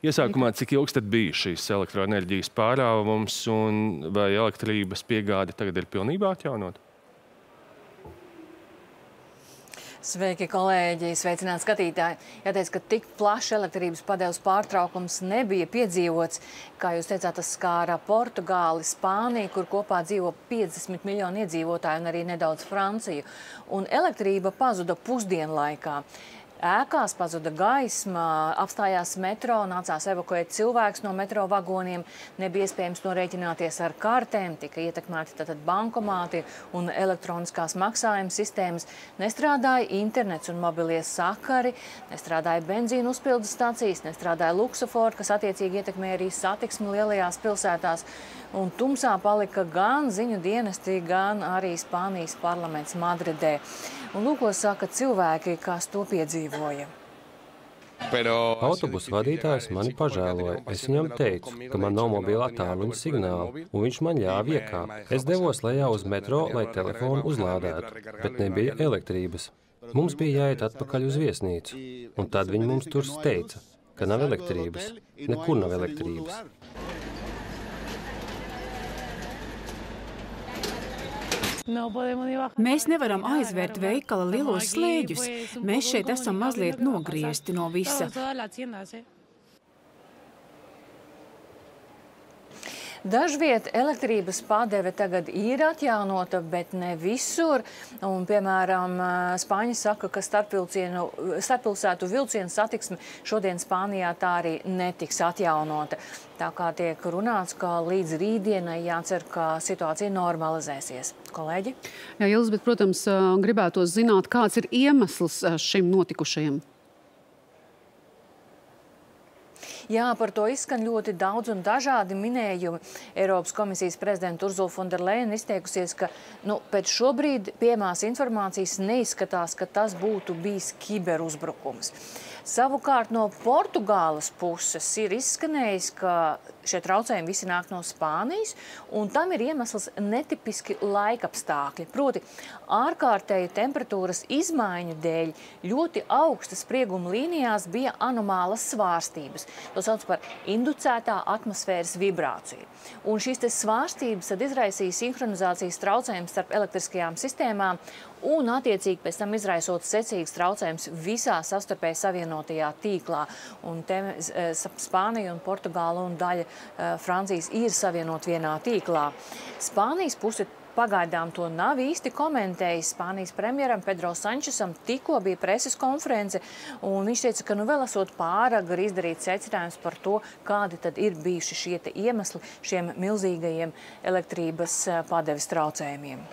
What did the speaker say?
Iesākumā, cik ilgs tad bija šīs elektroenerģijas pārāvums un vai elektrības piegāde tagad ir pilnībā atjaunota? Sveiki, kolēģi! Sveicināti skatītāji! Jāteic, ka tik plašs elektrības padevas pārtraukums nebija piedzīvots. Kā jūs teicāt, tas skāra Portugāli, Spāniju, kur kopā dzīvo 50 miljoni iedzīvotāju un arī nedaudz Franciju. Un elektrība pazuda pusdienlaikā. Ēkās pazuda gaisma, apstājās metro, nācās evakuēt cilvēkus no metro vagoniem, nebija iespējams norēķināties ar kartēm, tika ietekmēti tātad bankomāti un elektroniskās maksājuma sistēmas, nestrādāja internets un mobilie sakari, nestrādāja benzīnu uzpildes stacijas, nestrādāja luksofori, kas attiecīgi ietekmē arī satiksmi lielajās pilsētās. Un tumsā palika gan ziņu dienesti, gan arī Spānijas parlaments Madridē. Un lūk, ko saka cilvēki, kas to piedzīvoja. Autobusu vadītājs mani pažēloja. Es viņam teicu, ka man nav mobilā tālruņa signāla, un viņš man ļāva iekāpt. Es devos lejā uz metro, lai telefonu uzlādētu, bet nebija elektrības. Mums bija jāiet atpakaļ uz viesnīcu, un tad viņi mums tur teica, ka nav elektrības. Nekur nav elektrības. Mēs nevaram aizvērt veikala lielos slēģus. Mēs šeit esam mazliet nogriezti no visa. Dažviet elektrības padeve tagad ir atjaunota, bet ne visur. Un, piemēram, Spāņi saka, ka starppilsētu vilcienu satiksme šodien Spānijā tā arī netiks atjaunota. Tā kā tiek runāts, ka līdz rītdienai jācer, ka situācija normalizēsies. Kolēģi? Jā, Ilis, bet, protams, gribētos zināt, kāds ir iemesls šim notikušajam? Jā, par to izskan ļoti daudz un dažādi minējumi. Eiropas komisijas prezidenta Ursula von der Leyen izteikusies, ka pēc šobrīd pieejamās informācijas neizskatās, ka tas būtu bijis kiberuzbrukums. Savukārt no Portugāles puses ir izskanējis, ka šie traucējumi visi nāk no Spānijas, un tam ir iemesls netipiski laikapstākļi. Proti, ārkārtēju temperatūras izmaiņu dēļ ļoti augstas sprieguma līnijās bija anomālas svārstības. To sauc par inducētā atmosfēras vibrāciju. Un šīs svārstības tad izraisīja sinhronizācijas traucējumus starp elektriskajām sistēmām un attiecīgi pēc tam izraisot secīgas traucējumus visā savstarpēji savienotajā tīklā. Un te Spānija un Portugāla un daļa Francijas ir savienot vienā tīklā. Spānijas puse pagaidām to nav īsti komentējis. Spānijas premjeram Pedro Sančesam tikko bija preses konference, un viņš teica, ka vēl esot pāragri izdarīt secinājums par to, kādi tad ir bijuši šie iemesli šiem milzīgajiem elektrības padeves traucējumiem.